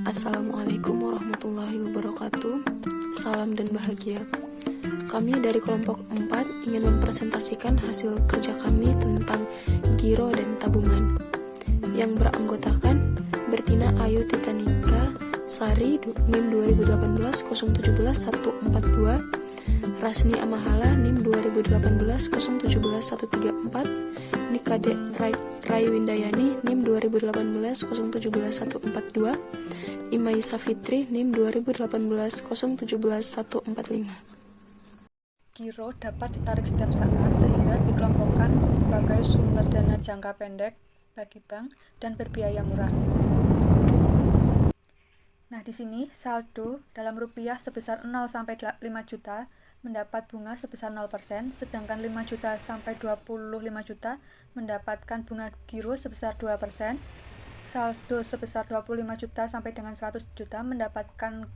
Assalamualaikum warahmatullahi wabarakatuh. Salam dan bahagia. Kami dari kelompok 4 ingin mempresentasikan hasil kerja kami tentang giro dan tabungan yang beranggotakan Bertina Ayu Titanika Sari NIM 2018 017 142, Rasni Amahala NIM 2018 017 134, Nikade Raiwindayani NIM 2018 017 142, Imai Safitri NIM 2018 017 145. Giro dapat ditarik setiap saat sehingga dikelompokkan sebagai sumber dana jangka pendek bagi bank dan berbiaya murah. Nah, di sini saldo dalam rupiah sebesar 0 sampai 5 juta mendapat bunga sebesar 0%, sedangkan 5 juta sampai 25 juta mendapatkan bunga giro sebesar 2%. Saldo sebesar 25 juta sampai dengan 100 juta mendapatkan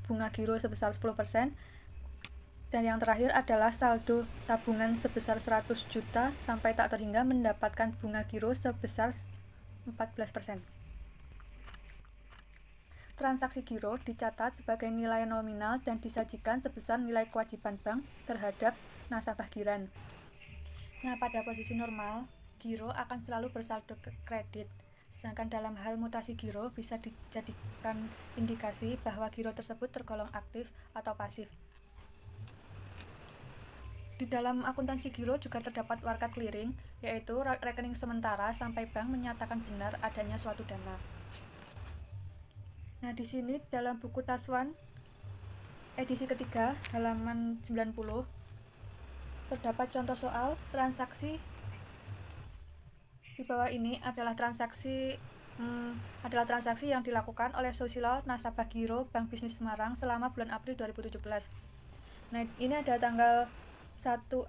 bunga giro sebesar 10%. Dan yang terakhir adalah saldo tabungan sebesar 100 juta sampai tak terhingga mendapatkan bunga giro sebesar 14%. Transaksi giro dicatat sebagai nilai nominal dan disajikan sebesar nilai kewajiban bank terhadap nasabah giran. Nah, pada posisi normal, giro akan selalu bersaldo kredit. Sedangkan dalam hal mutasi giro bisa dijadikan indikasi bahwa giro tersebut tergolong aktif atau pasif. Di dalam akuntansi giro juga terdapat warka clearing, yaitu rekening sementara sampai bank menyatakan benar adanya suatu dana. Nah, di sini dalam buku Taswan edisi ketiga halaman 90 terdapat contoh soal transaksi. Di bawah ini adalah transaksi yang dilakukan oleh Susilo nasabah giro Bank Bisnis Semarang selama bulan April 2017. Nah, ini ada tanggal 1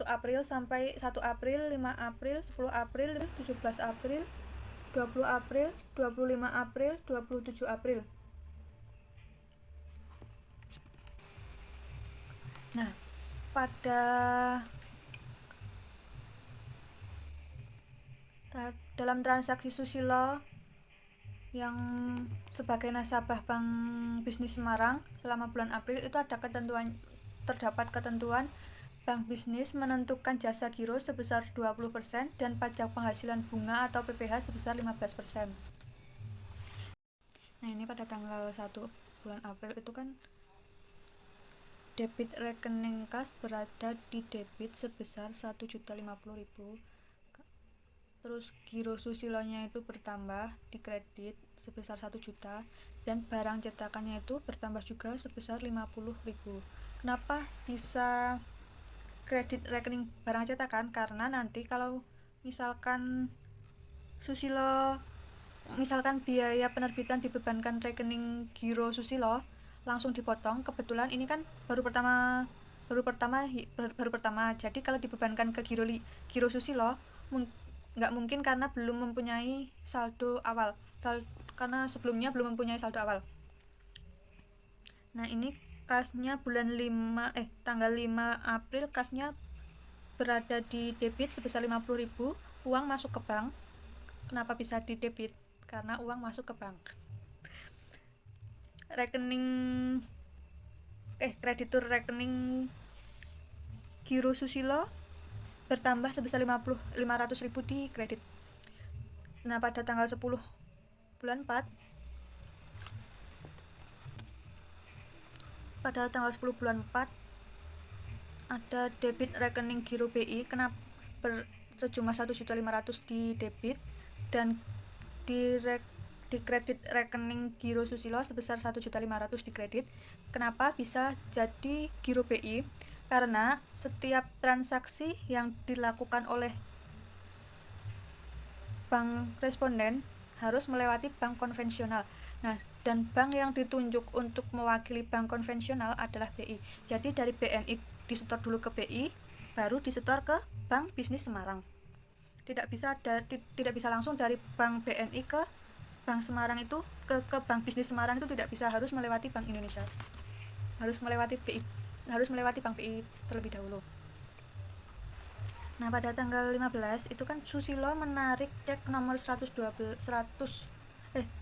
April sampai 1 April, 5 April, 10 April, 17 April, 20 April, 25 April, 27 April. Nah, dalam transaksi Susilo yang sebagai nasabah Bank Bisnis Semarang selama bulan April itu terdapat ketentuan Bank Bisnis menentukan jasa giro sebesar 20% dan pajak penghasilan bunga atau PPh sebesar 15%. Nah, ini pada tanggal 1 bulan April itu kan debit rekening kas berada di debit sebesar 1.050.000. Terus giro Susilonya itu bertambah di kredit sebesar 1 juta dan barang cetakannya itu bertambah juga sebesar 50.000. Kenapa bisa kredit rekening barang cetakan? Karena nanti kalau misalkan biaya penerbitan dibebankan rekening giro Susilo langsung dipotong. Kebetulan ini kan baru pertama. Jadi kalau dibebankan ke giro Susilo nggak mungkin karena belum mempunyai saldo awal. Karena sebelumnya belum mempunyai saldo awal. Nah, ini kasnya tanggal 5 April kasnya berada di debit sebesar 50.000, uang masuk ke bank. Kenapa bisa di debit? Karena uang masuk ke bank. Kreditur rekening giro Susilo bertambah sebesar 500.000 di kredit. Nah, pada tanggal 10 bulan 4 ada debit rekening giro BI sejumlah 1.500.000 di debit dan di kredit rekening giro Susilo sebesar 1.500.000 di kredit. Kenapa bisa jadi giro BI? Karena setiap transaksi yang dilakukan oleh bank responden harus melewati bank konvensional. Nah, dan bank yang ditunjuk untuk mewakili bank konvensional adalah BI. Jadi dari BNI disetor dulu ke BI, baru disetor ke Bank Bisnis Semarang. Tidak bisa langsung dari Bank BNI ke Bank Semarang itu ke Bank Bisnis Semarang itu tidak bisa, harus melewati Bank Indonesia. Harus melewati Bank BI terlebih dahulu. Nah, pada tanggal 15 itu kan Susilo menarik cek nomor 112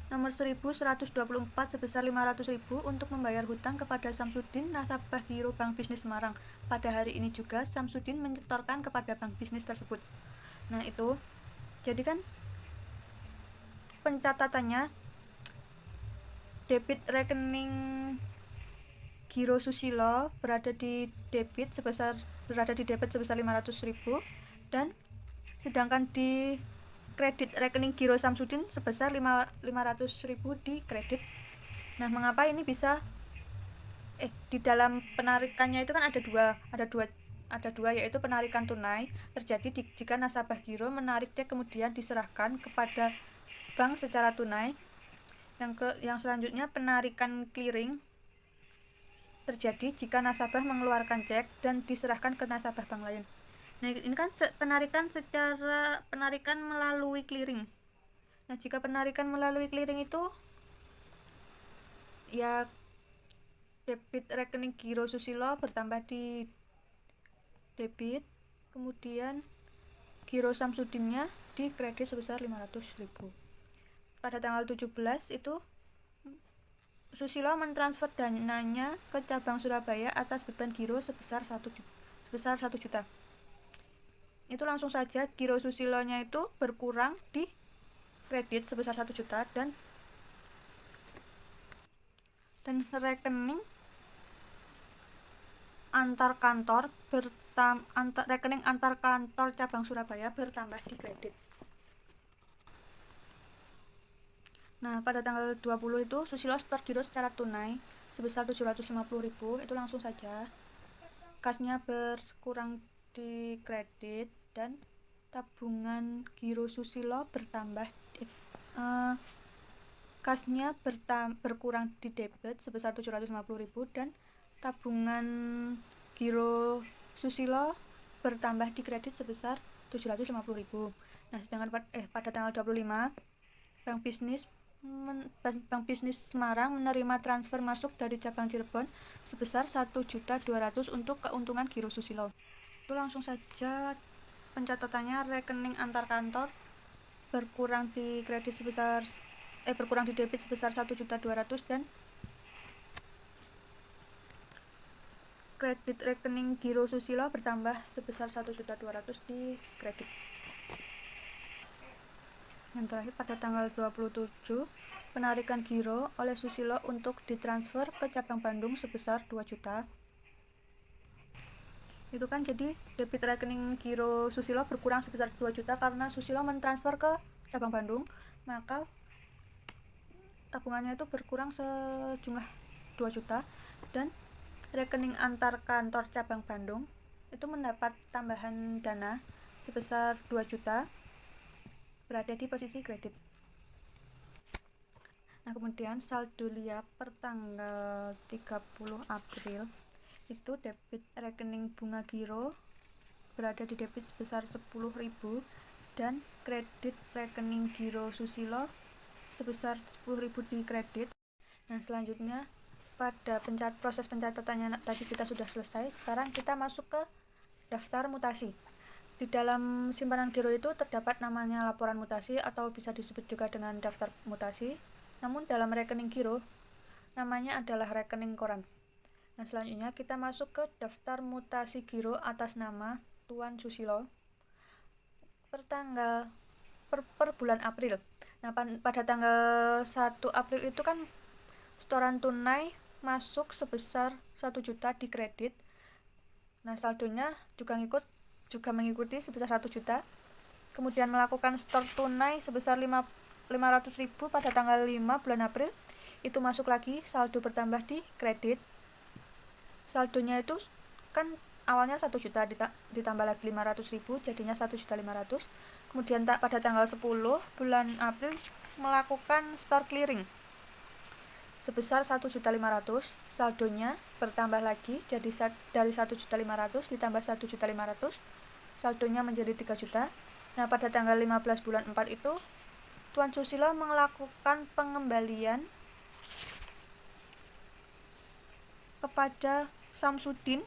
Nomor 1124 sebesar 500.000 untuk membayar hutang kepada Samsudin, nasabah Giro Bank Bisnis Semarang. Pada hari ini juga Samsudin menyetorkan kepada bank bisnis tersebut. Nah, itu. Jadi kan pencatatannya debit rekening Giro Susilo berada di debit sebesar 500.000 dan sedangkan di kredit rekening Giro Samsudin sebesar 500.000 di kredit. Nah, mengapa ini bisa di dalam penarikannya itu kan ada dua yaitu penarikan tunai terjadi jika nasabah Giro menarik cek kemudian diserahkan kepada bank secara tunai. Yang selanjutnya penarikan clearing terjadi jika nasabah mengeluarkan cek dan diserahkan ke nasabah bank lain. Nah, ini kan penarikan melalui clearing. Nah, jika penarikan melalui clearing itu ya debit rekening Giro Susilo bertambah di debit, kemudian Giro Samsudinnya di kredit sebesar 500.000. Pada tanggal 17 itu Susilo mentransfer dananya ke cabang Surabaya atas beban Giro sebesar 1 juta. Itu langsung saja Giro Susilonya itu berkurang di kredit sebesar 1 juta dan rekening antar kantor cabang Surabaya bertambah di kredit. Nah, pada tanggal 20 itu Susilo setor Giro secara tunai sebesar 750.000. Itu langsung saja kasnya berkurang di kredit dan tabungan Giro Susilo bertambah kasnya berkurang di debit sebesar 750.000 dan tabungan Giro Susilo bertambah di kredit sebesar 750.000. Nah, sedangkan pada tanggal 25 Bank Bisnis Semarang menerima transfer masuk dari cabang Cirebon sebesar 1.200.000 untuk keuntungan Giro Susilo. Itu langsung saja pencatatannya rekening antar kantor berkurang di debit sebesar 1.200.000 dan kredit rekening Giro Susilo bertambah sebesar 1.200.000 di kredit. Yang terakhir pada tanggal 27 penarikan Giro oleh Susilo untuk ditransfer ke cabang Bandung sebesar 2 juta. Itu kan jadi debit rekening Giro Susilo berkurang sebesar 2 juta karena Susilo mentransfer ke cabang Bandung, maka tabungannya itu berkurang sejumlah 2 juta dan rekening antar kantor cabang Bandung itu mendapat tambahan dana sebesar 2 juta berada di posisi kredit. Nah, kemudian saldo liap per tanggal 30 April itu debit rekening bunga Giro berada di debit sebesar 10.000 dan kredit rekening Giro Susilo sebesar 10.000 di kredit. Nah, selanjutnya pada proses pencatatannya tadi kita sudah selesai. Sekarang kita masuk ke daftar mutasi. Di dalam simpanan Giro itu terdapat namanya laporan mutasi atau bisa disebut juga dengan daftar mutasi. Namun dalam rekening Giro namanya adalah rekening koran. Nah, selanjutnya kita masuk ke daftar mutasi Giro atas nama Tuan Susilo per bulan April. Nah, pada tanggal 1 April itu kan setoran tunai masuk sebesar 1 juta di kredit. Nah, saldonya juga mengikuti sebesar 1 juta. Kemudian melakukan setor tunai sebesar 500.000 pada tanggal 5 bulan April. Itu masuk lagi, saldo bertambah di kredit. Saldonya itu kan awalnya 1 juta ditambah lagi 500.000 jadinya 1.500.000. Kemudian pada tanggal 10 bulan April melakukan store clearing sebesar 1.500.000. Saldonya bertambah lagi jadi dari 1.500.000 ditambah 1.500.000. Saldonya menjadi 3 juta. Nah, pada tanggal 15 bulan 4 itu Tuan Susilo melakukan pengembalian kepada Samsudin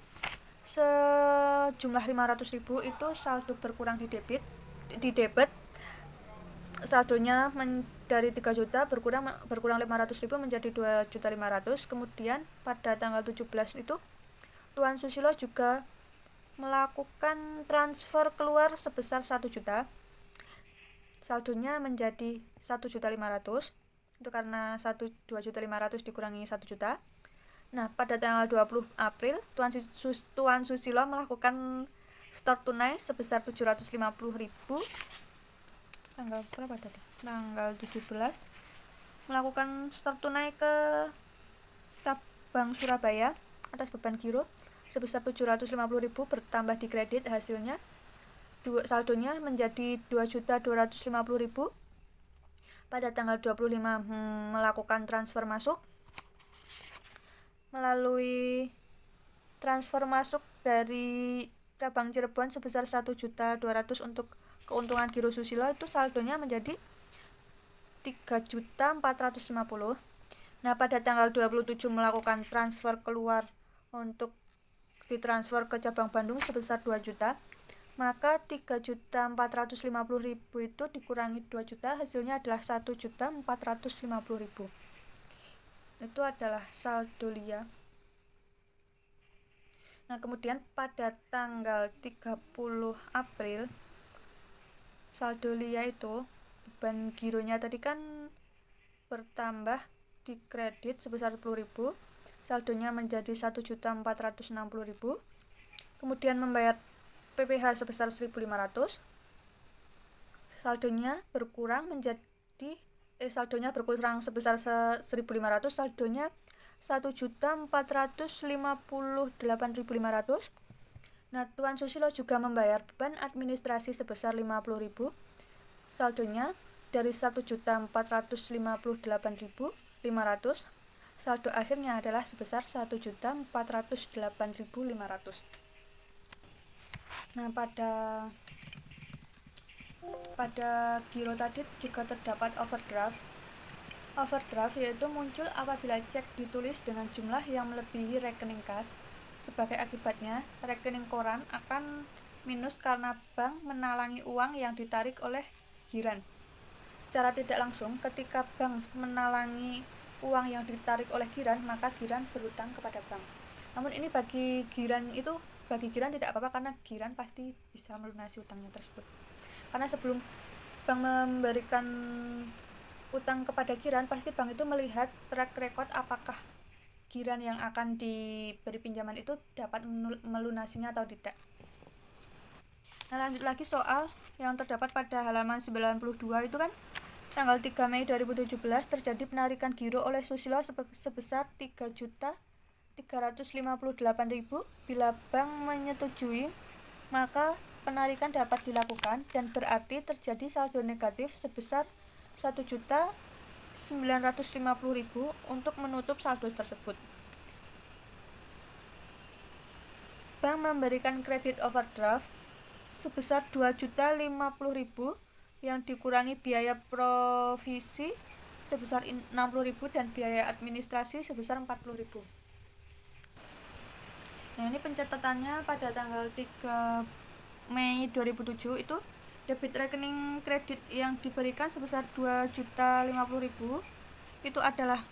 sejumlah 500.000. Itu saldo berkurang di debit saldonya dari 3 juta berkurang 500.000 menjadi 2.500.000. Kemudian pada tanggal 17 itu Tuan Susilo juga melakukan transfer keluar sebesar 1 juta. Saldonya menjadi 1.500.000. Itu karena 2.500.000 dikurangi 1 juta. Nah, pada tanggal 20 April Tuan Susilo melakukan store tunai sebesar 750.000. Tanggal berapa tadi? Tanggal 17 melakukan store tunai ke Bank Surabaya atas beban giro sebesar 750.000 bertambah di kredit. Hasilnya saldonya menjadi 2.250.000. Pada tanggal 25 melakukan transfer masuk melalui transfer masuk dari cabang Cirebon sebesar 1.200.000 untuk keuntungan giro Susilo. Itu saldonya menjadi 3.450.000. Nah, pada tanggal 27 melakukan transfer keluar untuk ditransfer ke cabang Bandung sebesar 2 juta. Maka 3.450.000 itu dikurangi 2 juta, hasilnya adalah 1.450.000. Itu adalah saldo LIA. Nah, kemudian pada tanggal 30 April saldo LIA itu beban gironya tadi kan bertambah di kredit sebesar 10.000, saldonya menjadi 1.460.000. Kemudian membayar PPh sebesar 1.500. Saldonya berkurang sebesar 1.500, saldonya 1.458.500. Nah, Tuan Susilo juga membayar beban administrasi sebesar 50.000. Saldonya dari 1.458.500, saldo akhirnya adalah sebesar 1.408.500. Nah, pada giro tadi juga terdapat overdraft. Overdraft yaitu muncul apabila cek ditulis dengan jumlah yang melebihi rekening kas. Sebagai akibatnya, rekening koran akan minus karena bank menalangi uang yang ditarik oleh giran. Secara tidak langsung, ketika bank menalangi uang yang ditarik oleh giran, maka giran berhutang kepada bank. Namun ini bagi giran tidak apa-apa, karena giran pasti bisa melunasi utangnya tersebut. Karena sebelum bank memberikan utang kepada giran, pasti bank itu melihat track record apakah giran yang akan diberi pinjaman itu dapat melunasinya atau tidak. Nah, lanjut lagi soal yang terdapat pada halaman 92 itu kan tanggal 3 Mei 2017 terjadi penarikan giro oleh Susilo sebesar 3.358.000. Bila bank menyetujui, maka penarikan dapat dilakukan dan berarti terjadi saldo negatif sebesar 1.950.000 untuk menutup saldo tersebut. Bank memberikan kredit overdraft sebesar 2.050.000 yang dikurangi biaya provisi sebesar 60.000 dan biaya administrasi sebesar 40.000. Nah, ini pencatatannya pada tanggal 3 Mei 2007 itu debit rekening kredit yang diberikan sebesar 2.050.000 itu adalah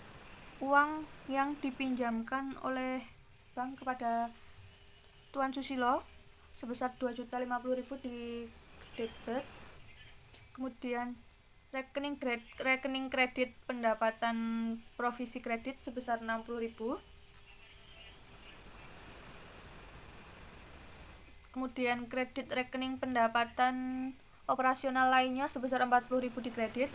uang yang dipinjamkan oleh bank kepada Tuan Susilo sebesar 2.050.000 di debit. Kemudian rekening kredit pendapatan provisi kredit sebesar 60.000. Kemudian kredit rekening pendapatan operasional lainnya sebesar 40.000 di kredit.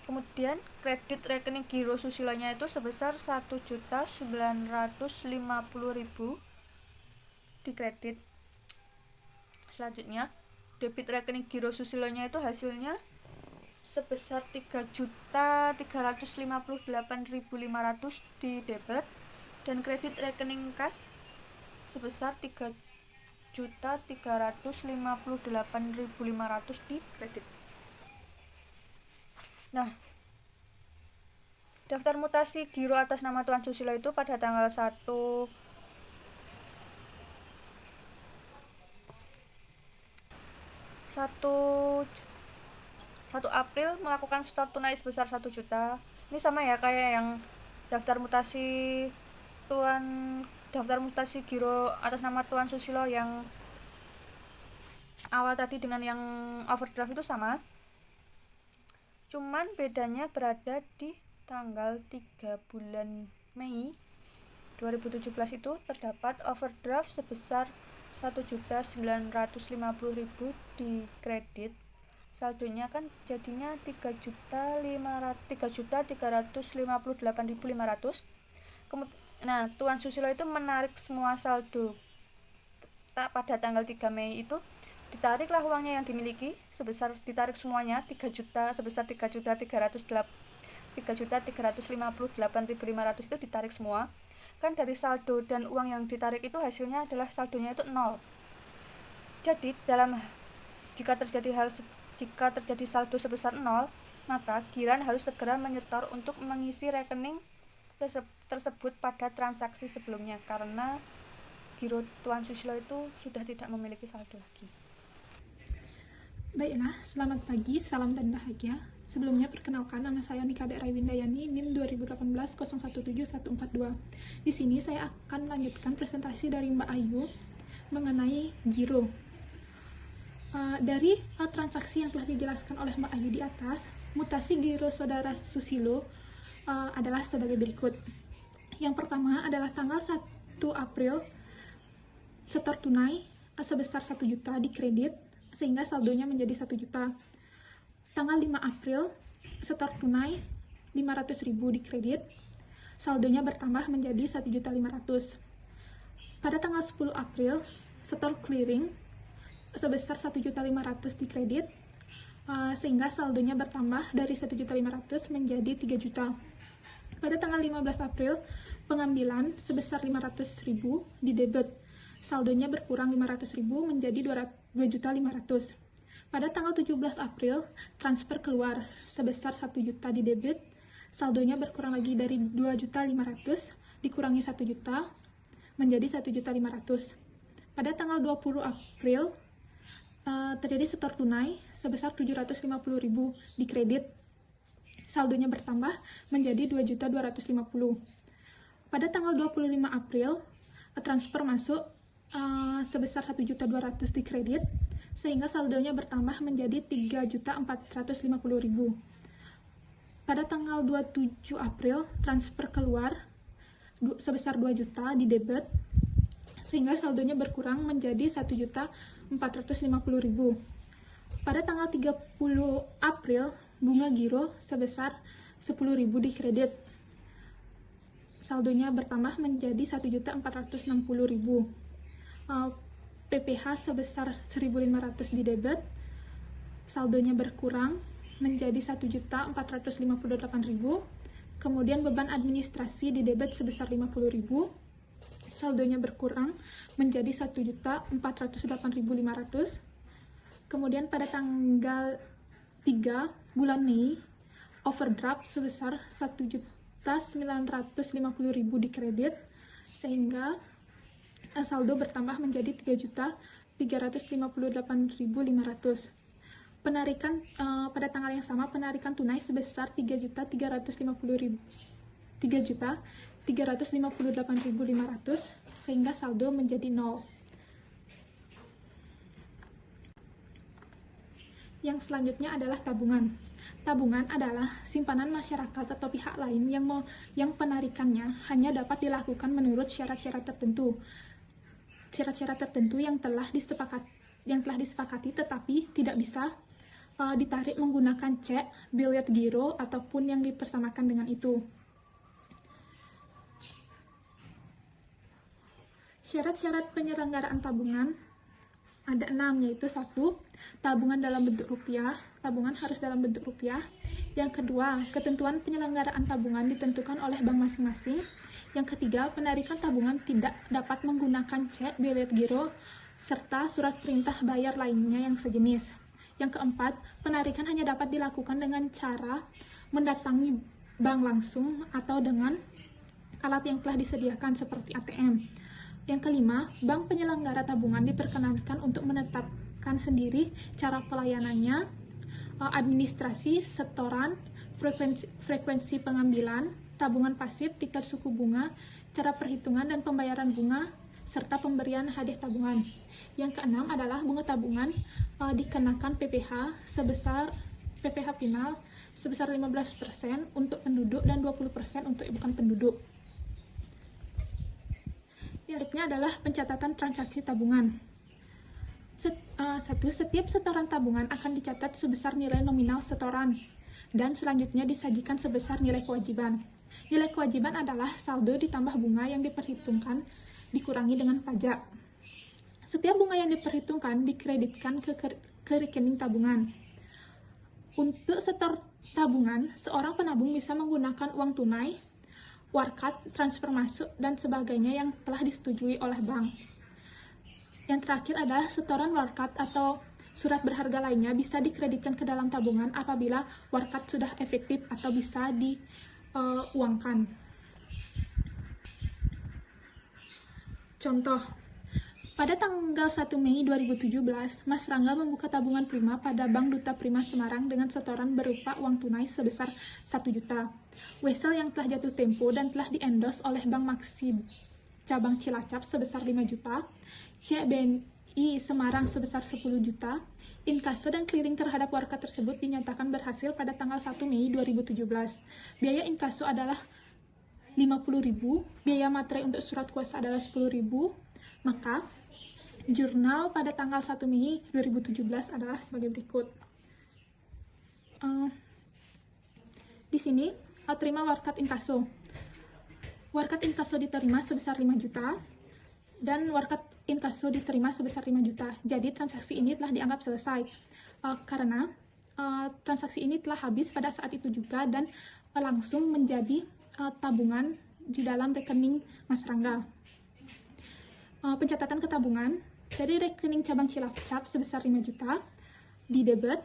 Kemudian kredit rekening giro Susilonya itu sebesar 1.950.000 di kredit. Selanjutnya, debit rekening giro Susilonya itu hasilnya sebesar 3.358.500 di debit dan kredit rekening kas sebesar 3.358.500 di kredit. Nah, daftar mutasi giro atas nama Tuan Susilo itu pada tanggal 1 1 1 April melakukan store tunai sebesar 1 juta. Ini sama ya kayak yang daftar mutasi giro atas nama Tuan Susilo yang awal tadi dengan yang overdraft itu sama. Cuman bedanya berada di tanggal 3 bulan Mei 2017 itu terdapat overdraft sebesar 1.950.000 di kredit. Saldonya kan jadinya 3.358.500. Nah, Tuan Susilo itu menarik semua saldo pada tanggal 3 Mei itu, ditariklah uangnya yang dimiliki ditarik semuanya 3 juta sebesar 3.358.500 itu ditarik semua. Kan dari saldo dan uang yang ditarik itu hasilnya adalah saldonya itu 0. Jadi jika terjadi saldo sebesar 0, maka Giran harus segera menyetor untuk mengisi rekening tersebut pada transaksi sebelumnya, karena giro Tuan Susilo itu sudah tidak memiliki saldo lagi. Baiklah, selamat pagi, salam dan bahagia. Sebelumnya perkenalkan, nama saya Nika Dek Raiwindayani, NIM 2018-017142. Di sini saya akan melanjutkan presentasi dari Mbak Ayu mengenai giro. Dari transaksi yang telah dijelaskan oleh Mbak Ayu di atas, mutasi giro saudara Susilo adalah sebagai berikut. Yang pertama adalah tanggal 1 April, setor tunai sebesar 1 juta di kredit, sehingga saldonya menjadi 1 juta. Tanggal 5 April, setor tunai 500.000 di kredit, saldonya bertambah menjadi 1.500.000. Pada tanggal 10 April, setor clearing sebesar 1.500.000 di kredit, sehingga saldonya bertambah dari 1.500.000 menjadi 3 juta. Pada tanggal 15 April, pengambilan sebesar 500.000 di debit, saldonya berkurang 500.000 menjadi 2.500.000. Pada tanggal 17 April, transfer keluar sebesar 1 juta di debit, saldonya berkurang lagi dari 2.500.000 dikurangi 1 juta menjadi 1.500.000. Pada tanggal 20 April, terjadi setor tunai sebesar 750.000 di kredit, saldonya bertambah menjadi 2.250.000. Pada tanggal 25 April, transfer masuk sebesar 1.200.000 di kredit, sehingga saldonya bertambah menjadi 3.450.000. Pada tanggal 27 April, transfer keluar sebesar 2 juta di debit, sehingga saldonya berkurang menjadi 1.450.000. Pada tanggal 30 April, bunga giro sebesar 10.000 di kredit, saldonya bertambah menjadi 1.460.000. PPH sebesar 1.500 di debit, saldonya berkurang menjadi 1.458.000. Kemudian beban administrasi di debit sebesar 50.000, saldonya berkurang menjadi 1.408.500. Kemudian pada tanggal 3 bulan Mei, overdraft sebesar 1.950.000 di kredit, sehingga saldo bertambah menjadi 3.358.500. Penarikan pada tanggal yang sama, penarikan tunai sebesar 3.358.500, sehingga saldo menjadi 0. Yang selanjutnya adalah tabungan. Tabungan adalah simpanan masyarakat atau pihak lain yang penarikannya hanya dapat dilakukan menurut syarat-syarat tertentu. Syarat-syarat tertentu yang telah disepakati tetapi tidak bisa ditarik menggunakan cek, billet giro, ataupun yang dipersamakan dengan itu. Syarat-syarat penyelenggaraan tabungan ada 6, yaitu 1. Tabungan dalam bentuk rupiah. Tabungan harus dalam bentuk rupiah. Yang kedua, ketentuan penyelenggaraan tabungan ditentukan oleh bank masing-masing. Yang ketiga, penarikan tabungan tidak dapat menggunakan cek, billet giro, serta surat perintah bayar lainnya yang sejenis. Yang keempat, penarikan hanya dapat dilakukan dengan cara mendatangi bank langsung atau dengan alat yang telah disediakan seperti ATM. Yang kelima, bank penyelenggara tabungan diperkenankan untuk menjelaskan sendiri cara pelayanannya, administrasi, setoran, frekuensi pengambilan, tabungan pasif, tingkat suku bunga, cara perhitungan dan pembayaran bunga, serta pemberian hadiah tabungan. Yang keenam adalah bunga tabungan dikenakan PPh final sebesar 15% untuk penduduk dan 20% untuk bukan penduduk. Yang selanjutnya adalah pencatatan transaksi tabungan. Setiap setoran tabungan akan dicatat sebesar nilai nominal setoran dan selanjutnya disajikan sebesar nilai kewajiban. Nilai kewajiban adalah saldo ditambah bunga yang diperhitungkan dikurangi dengan pajak. Setiap bunga yang diperhitungkan dikreditkan ke rekening tabungan. Untuk setor tabungan, seorang penabung bisa menggunakan uang tunai, warkat, transfer masuk, dan sebagainya yang telah disetujui oleh bank. Yang terakhir adalah setoran warkat atau surat berharga lainnya bisa dikreditkan ke dalam tabungan apabila warkat sudah efektif atau bisa diuangkan. Contoh, pada tanggal 1 Mei 2017, Mas Rangga membuka tabungan prima pada Bank Duta Prima Semarang dengan setoran berupa uang tunai sebesar 1 juta. Wesel yang telah jatuh tempo dan telah diendos oleh Bank Maxim cabang Cilacap sebesar 5 juta, CBNI Semarang sebesar 10 juta, inkaso dan clearing terhadap warkat tersebut dinyatakan berhasil pada tanggal 1 Mei 2017. Biaya inkaso adalah 50.000, biaya materai untuk surat kuasa adalah 10.000, maka jurnal pada tanggal 1 Mei 2017 adalah sebagai berikut. Di sini, terima warkat inkaso. Warkat inkaso diterima sebesar 5 juta, dan warkat inkaso diterima sebesar 5 juta. Jadi, transaksi ini telah dianggap selesai. Karena transaksi ini telah habis pada saat itu juga dan langsung menjadi tabungan di dalam rekening Mas Rangga. Pencatatan ke tabungan dari rekening cabang Cilacap sebesar 5 juta di debit,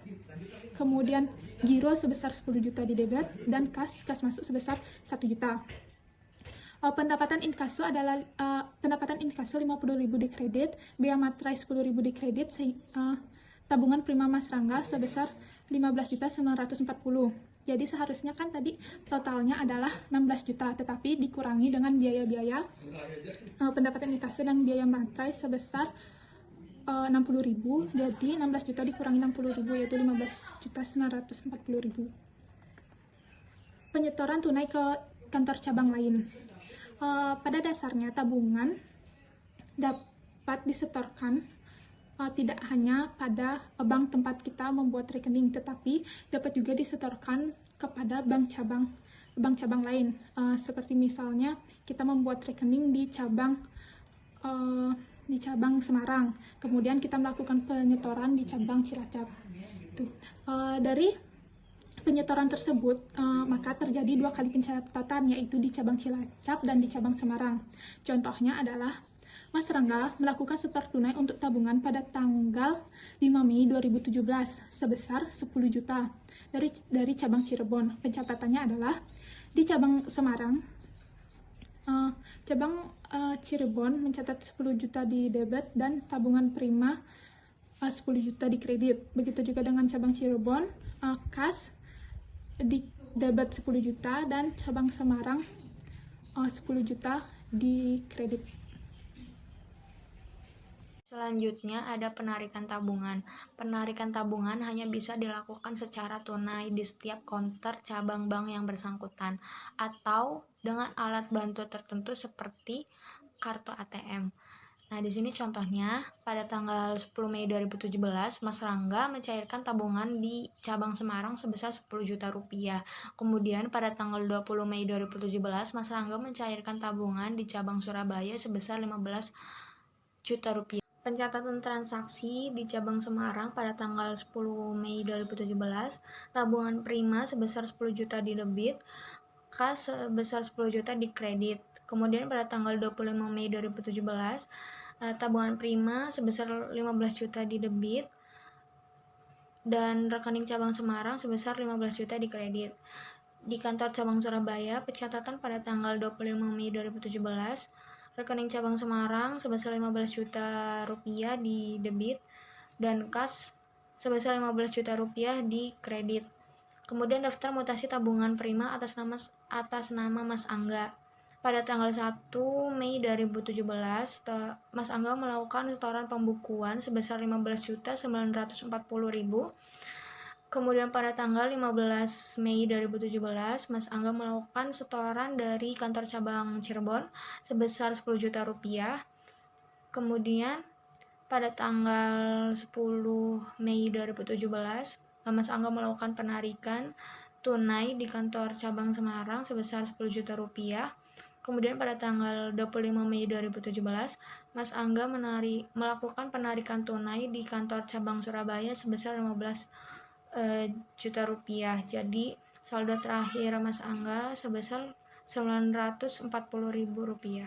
kemudian giro sebesar 10 juta di debit, dan kas masuk sebesar 1 juta. Pendapatan inkaso adalah pendapatan inkaso 50.000 di kredit, biaya materai 10.000 di kredit, tabungan prima Mas Rangga sebesar 15.940. Jadi seharusnya kan tadi totalnya adalah 16 juta, tetapi dikurangi dengan biaya-biaya pendapatan inkaso dan biaya materai sebesar 60.000. Jadi 16 juta dikurangi 60.000 yaitu 15.940.000. Penyetoran tunai ke kantor cabang lain. Pada dasarnya tabungan dapat disetorkan tidak hanya pada bank tempat kita membuat rekening, tetapi dapat juga disetorkan kepada bank cabang lain. Seperti misalnya kita membuat rekening di cabang Semarang, kemudian kita melakukan penyetoran di cabang Cilacap. Dari penyetoran tersebut, maka terjadi 2 kali pencatatan, yaitu di cabang Cilacap dan di cabang Semarang. Contohnya adalah Mas Rangga melakukan setor tunai untuk tabungan pada tanggal 5 Mei 2017 sebesar 10 juta dari cabang Cirebon. Pencatatannya adalah di cabang Semarang, Cirebon mencatat 10 juta di debit dan tabungan prima 10 juta di kredit. Begitu juga dengan cabang Cirebon, kas di debit 10 juta dan cabang Semarang 10 juta di kredit. Selanjutnya ada penarikan tabungan. Penarikan tabungan hanya bisa dilakukan secara tunai di setiap konter cabang bank yang bersangkutan atau dengan alat bantu tertentu seperti kartu ATM. Nah, di sini contohnya pada tanggal 10 Mei 2017, Mas Rangga mencairkan tabungan di cabang Semarang sebesar 10 juta rupiah. Kemudian pada tanggal 20 Mei 2017, Mas Rangga mencairkan tabungan di cabang Surabaya sebesar 15 juta rupiah. Pencatatan transaksi di cabang Semarang pada tanggal 10 Mei 2017, tabungan prima sebesar 10 juta di debit, kas sebesar 10 juta di kredit. Kemudian pada tanggal 25 Mei 2017, tabungan prima sebesar 15 juta di debit dan rekening cabang Semarang sebesar 15 juta di kredit. Di kantor cabang Surabaya, pencatatan pada tanggal 25 Mei 2017, rekening cabang Semarang sebesar 15 juta rupiah di debit, dan kas sebesar 15 juta rupiah di kredit. Kemudian daftar mutasi tabungan prima atas nama Mas Angga. Pada tanggal 1 Mei 2017, Mas Angga melakukan setoran pembukuan sebesar 15.940.000. Kemudian pada tanggal 15 Mei 2017, Mas Angga melakukan setoran dari kantor cabang Cirebon sebesar 10 juta rupiah. Kemudian pada tanggal 10 Mei 2017, Mas Angga melakukan penarikan tunai di kantor cabang Semarang sebesar 10 juta rupiah. Kemudian pada tanggal 25 Mei 2017, Mas Angga melakukan penarikan tunai di kantor cabang Surabaya sebesar 15 juta rupiah. Jadi saldo terakhir Mas Angga sebesar 940.000 rupiah.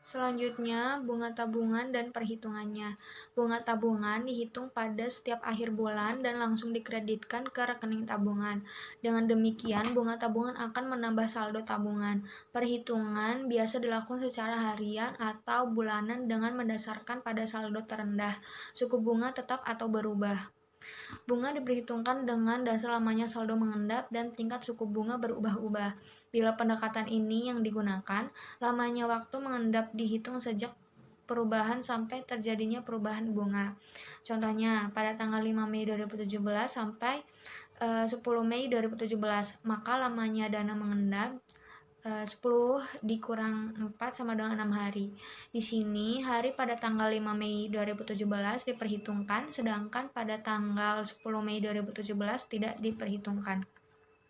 Selanjutnya, bunga tabungan dan perhitungannya. Bunga tabungan dihitung pada setiap akhir bulan dan langsung dikreditkan ke rekening tabungan. Dengan demikian, bunga tabungan akan menambah saldo tabungan. Perhitungan biasa dilakukan secara harian atau bulanan dengan mendasarkan pada saldo terendah. Suku bunga tetap atau berubah. Bunga diperhitungkan dengan dasar lamanya saldo mengendap dan tingkat suku bunga berubah-ubah. Bila pendekatan ini yang digunakan, lamanya waktu mengendap dihitung sejak perubahan sampai terjadinya perubahan bunga. Contohnya, pada tanggal 5 Mei 2017 sampai 10 Mei 2017, maka lamanya dana mengendap 10 dikurang 4 sama dengan 6 hari. Di sini, hari pada tanggal 5 Mei 2017 diperhitungkan, sedangkan pada tanggal 10 Mei 2017 tidak diperhitungkan.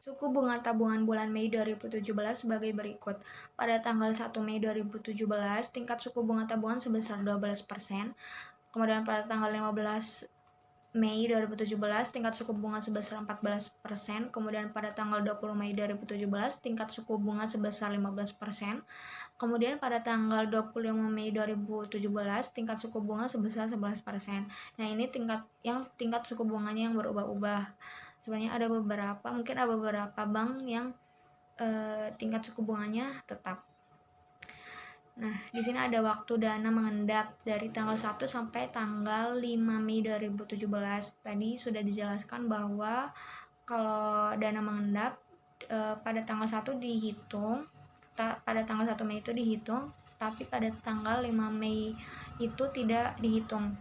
Suku bunga tabungan bulan Mei 2017 sebagai berikut. Pada tanggal 1 Mei 2017, tingkat suku bunga tabungan sebesar 12%. Kemudian pada tanggal 15 Mei 2017, tingkat suku bunga sebesar 14%. Kemudian pada tanggal 20 Mei 2017, tingkat suku bunga sebesar 15%. Kemudian pada tanggal 25 Mei 2017, tingkat suku bunga sebesar 11%. Nah, ini tingkat suku bunganya yang berubah-ubah. Sebenarnya mungkin ada beberapa bank yang tingkat suku bunganya tetap. Nah, di sini ada waktu dana mengendap dari tanggal 1 sampai tanggal 5 Mei 2017. Tadi sudah dijelaskan bahwa kalau dana mengendap pada tanggal 1 dihitung, pada tanggal 1 Mei itu dihitung, tapi pada tanggal 5 Mei itu tidak dihitung.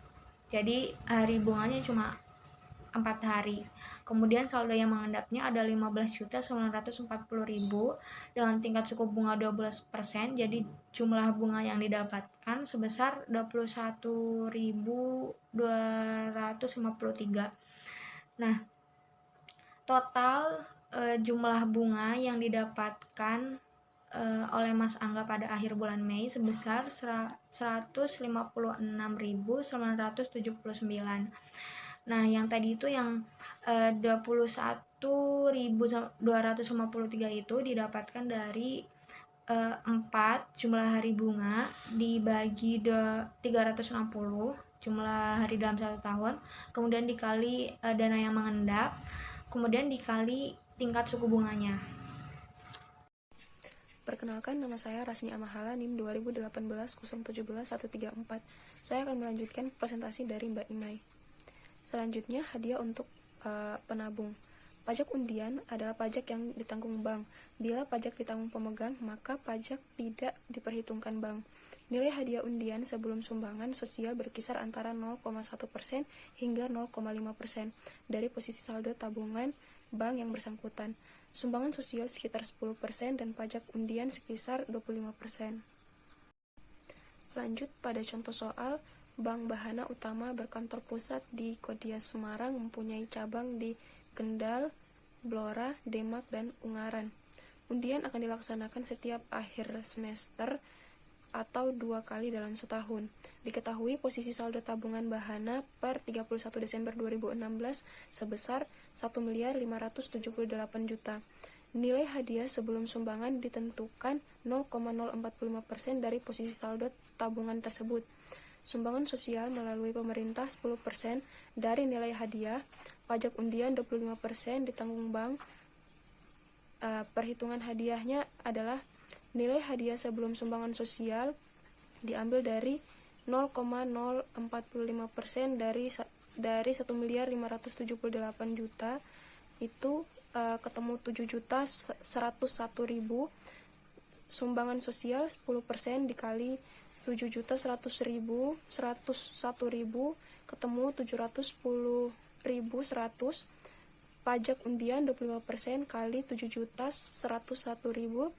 Jadi hari bunganya cuma 4 hari. Kemudian saldo yang mengendapnya ada 15.940.000 dengan tingkat suku bunga 12%. Jadi jumlah bunga yang didapatkan sebesar 21.253. Nah, total jumlah bunga yang didapatkan oleh Mas Angga pada akhir bulan Mei sebesar 156.979. Nah, yang tadi itu yang 21.253 itu didapatkan dari 4 jumlah hari bunga dibagi 360 jumlah hari dalam 1 tahun, kemudian dikali dana yang mengendap, kemudian dikali tingkat suku bunganya. Perkenalkan, nama saya Rasni Amahala, NIM 2018-017-134. Saya akan melanjutkan presentasi dari Mbak Imai. Selanjutnya, hadiah untuk penabung. Pajak undian adalah pajak yang ditanggung bank. Bila pajak ditanggung pemegang, maka pajak tidak diperhitungkan bank. Nilai hadiah undian sebelum sumbangan sosial berkisar antara 0,1% hingga 0,5% dari posisi saldo tabungan bank yang bersangkutan. Sumbangan sosial sekitar 10% dan pajak undian sekitar 25%. Lanjut pada contoh soal. Bank Bahana Utama berkantor pusat di Kodia Semarang, mempunyai cabang di Kendal, Blora, Demak, dan Ungaran. Undian akan dilaksanakan setiap akhir semester atau 2 kali dalam setahun. Diketahui posisi saldo tabungan Bahana per 31 Desember 2016 sebesar 1.578 juta. Nilai hadiah sebelum sumbangan ditentukan 0,045% dari posisi saldo tabungan tersebut. Sumbangan sosial melalui pemerintah 10% dari nilai hadiah, pajak undian 25% ditanggung bank. Perhitungan hadiahnya adalah nilai hadiah sebelum sumbangan sosial diambil dari 0,045% dari dari 1.578.000.000 itu ketemu 7.101.000. Sumbangan sosial 10% dikali 7.101.000 ketemu 710.100. Pajak undian 25% kali 7.101.000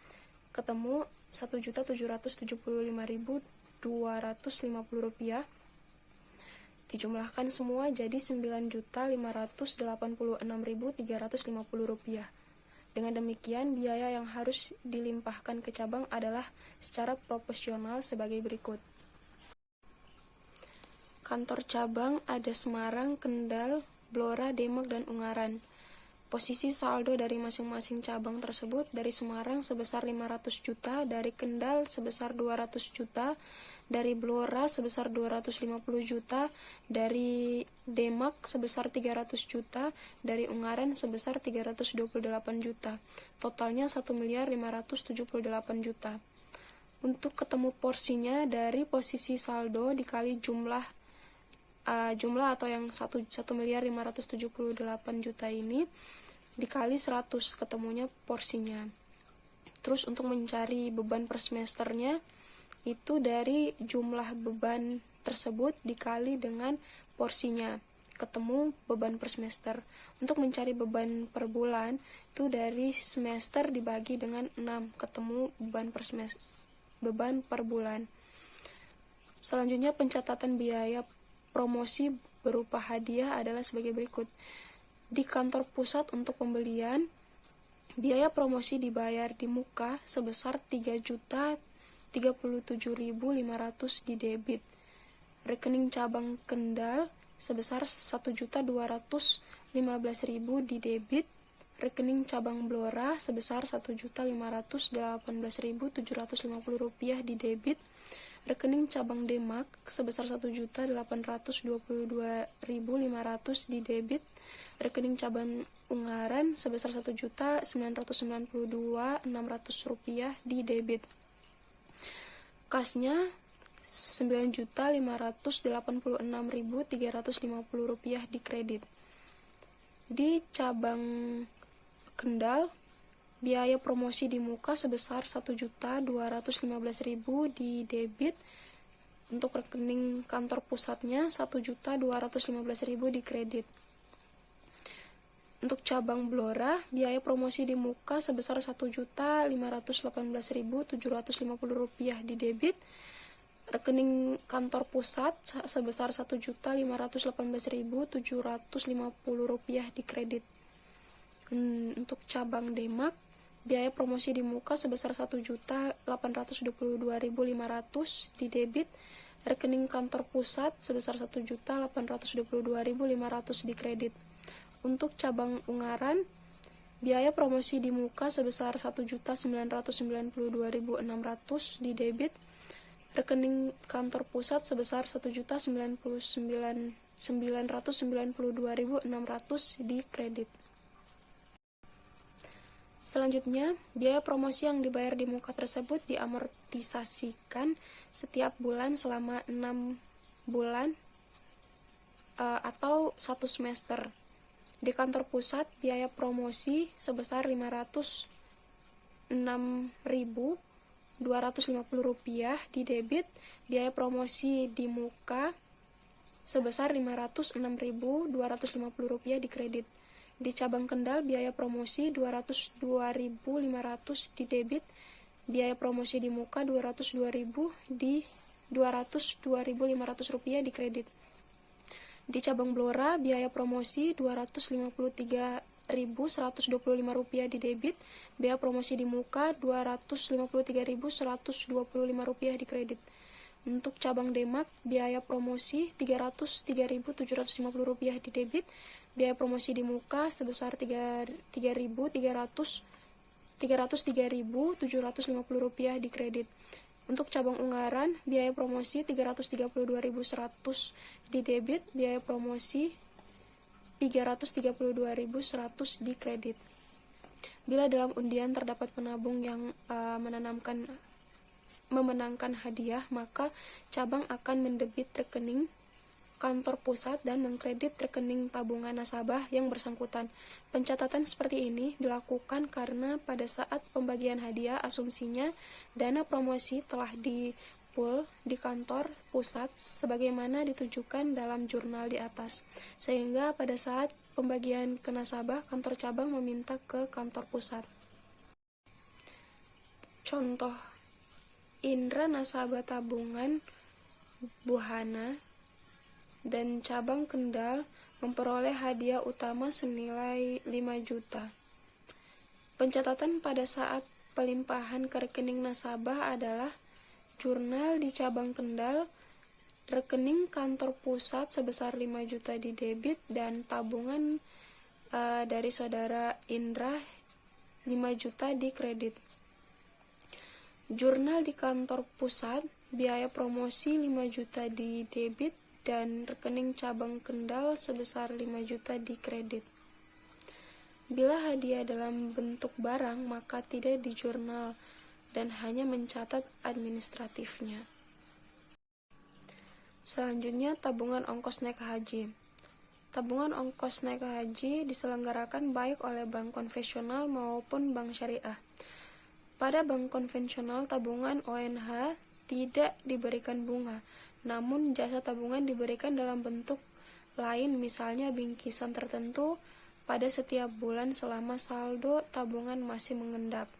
ketemu 1.775.250 rupiah. Dijumlahkan semua jadi 9.586.350 rupiah. Dengan demikian, biaya yang harus dilimpahkan ke cabang adalah secara proporsional sebagai berikut. Kantor cabang ada Semarang, Kendal, Blora, Demak, dan Ungaran. Posisi saldo dari masing-masing cabang tersebut: dari Semarang sebesar 500 juta, dari Kendal sebesar 200 juta, dari Blora sebesar 250 juta, dari Demak sebesar 300 juta, dari Ungaran sebesar 328 juta. Totalnya 1.578 juta. Untuk ketemu porsinya, dari posisi saldo dikali jumlah atau yang 1.578 juta ini dikali 100, ketemunya porsinya. Terus untuk mencari beban per semesternya, itu dari jumlah beban tersebut dikali dengan porsinya, ketemu beban per semester. Untuk mencari beban per bulan, itu dari semester dibagi dengan 6, ketemu beban per bulan. Selanjutnya, pencatatan biaya promosi berupa hadiah adalah sebagai berikut. Di kantor pusat untuk pembelian, biaya promosi dibayar di muka sebesar 3.037.500 di debit. Rekening cabang Kendal sebesar 1.215.000 di debit. Rekening cabang Blora sebesar 1.518.750 rupiah di debit. Rekening cabang Demak sebesar 1.822.500 di debit. Rekening cabang Ungaran sebesar 1.992.600 rupiah di debit. Kasnya 9.586.350 rupiah di kredit. Di cabang Kendal, biaya promosi di muka sebesar 1.215.000 di debit. Untuk rekening kantor pusatnya 1.215.000 di kredit. Untuk cabang Blora, biaya promosi di muka sebesar 1.518.750 rupiah di debit. Rekening kantor pusat sebesar 1.518.750 rupiah di kredit. Untuk cabang Demak, biaya promosi di muka sebesar 1.822.500 di debit. Rekening kantor pusat sebesar 1.822.500 di kredit. Untuk cabang Ungaran, biaya promosi di muka sebesar 1.992.600 di debit. Rekening kantor pusat sebesar 1.992.600 di kredit. Selanjutnya, biaya promosi yang dibayar di muka tersebut diamortisasikan setiap bulan selama 6 bulan atau 1 semester. Di kantor pusat, biaya promosi sebesar 506.250 rupiah di debit. Biaya promosi di muka sebesar 506.250 rupiah di kredit. Di cabang Kendal, biaya promosi 202.500 di debit. Biaya promosi di muka 202.500 rupiah di kredit. Di cabang Blora, biaya promosi 253.125 rupiah di debit. Biaya promosi di muka 253.125 rupiah di kredit. Untuk cabang Demak, biaya promosi 303.750 rupiah di debit. Biaya promosi di muka sebesar 303.750 rupiah di kredit. Untuk cabang Ungaran, biaya promosi 332.100 di debit, biaya promosi 332.100 di kredit. Bila dalam undian terdapat penabung yang memenangkan hadiah, maka cabang akan mendebit rekening kantor pusat dan mengkredit rekening tabungan nasabah yang bersangkutan. Pencatatan seperti ini dilakukan karena pada saat pembagian hadiah asumsinya dana promosi telah di-pool di kantor pusat sebagaimana ditunjukkan dalam jurnal di atas, sehingga pada saat pembagian ke nasabah, kantor cabang meminta ke kantor pusat. Contoh, Indra nasabah tabungan Buhana dan cabang Kendal memperoleh hadiah utama senilai 5 juta. Pencatatan pada saat pelimpahan ke rekening nasabah adalah jurnal di cabang Kendal, rekening kantor pusat sebesar 5 juta di debit dan tabungan dari saudara Indra 5 juta di kredit. Jurnal di kantor pusat, biaya promosi 5 juta di debit dan rekening cabang Kendal sebesar 5 juta di kredit. Bila hadiah dalam bentuk barang, maka tidak di jurnal dan hanya mencatat administratifnya. Selanjutnya, tabungan ongkos naik haji. Tabungan ongkos naik haji diselenggarakan baik oleh bank konvensional maupun bank syariah. Pada bank konvensional, tabungan ONH tidak diberikan bunga, namun jasa tabungan diberikan dalam bentuk lain, misalnya bingkisan tertentu pada setiap bulan selama saldo tabungan masih mengendap.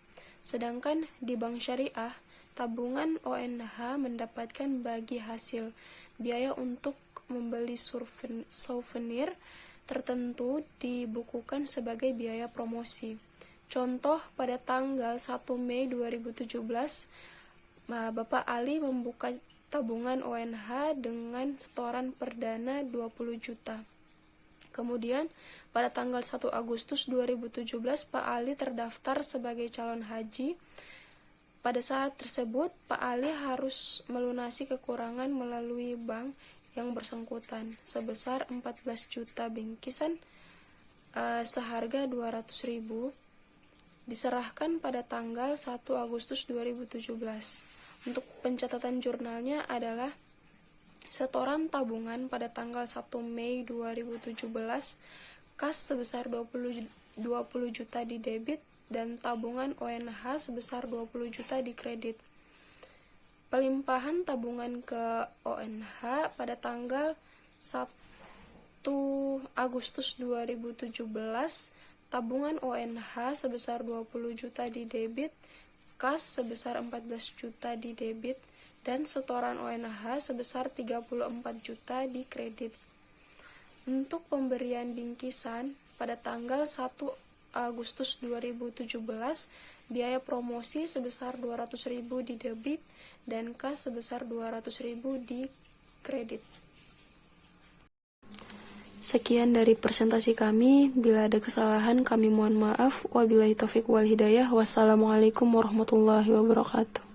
Sedangkan di bank syariah, tabungan ONH mendapatkan bagi hasil biaya untuk membeli souvenir tertentu dibukukan sebagai biaya promosi. Contoh, pada tanggal 1 Mei 2017, Bapak Ali membuka tabungan ONH dengan setoran perdana 20 juta. Kemudian, pada tanggal 1 Agustus 2017, Pak Ali terdaftar sebagai calon haji. Pada saat tersebut, Pak Ali harus melunasi kekurangan melalui bank yang bersangkutan sebesar 14 juta bingkisan seharga 200.000 diserahkan pada tanggal 1 Agustus 2017. Untuk pencatatan jurnalnya adalah setoran tabungan pada tanggal 1 Mei 2017, kas sebesar 20 juta di debit dan tabungan ONH sebesar 20 juta di kredit. Pelimpahan tabungan ke ONH pada tanggal 1 Agustus 2017, tabungan ONH sebesar 20 juta di debit, kas sebesar 14 juta di debit, dan setoran ONH sebesar 34 juta di kredit. Untuk pemberian bingkisan pada tanggal 1 Agustus 2017, biaya promosi sebesar 200.000 di debit dan kas sebesar 200.000 di kredit. Sekian dari presentasi kami. Bila ada kesalahan, kami mohon maaf. Wabillahi taufiq wal hidayah. Wassalamualaikum warahmatullahi wabarakatuh.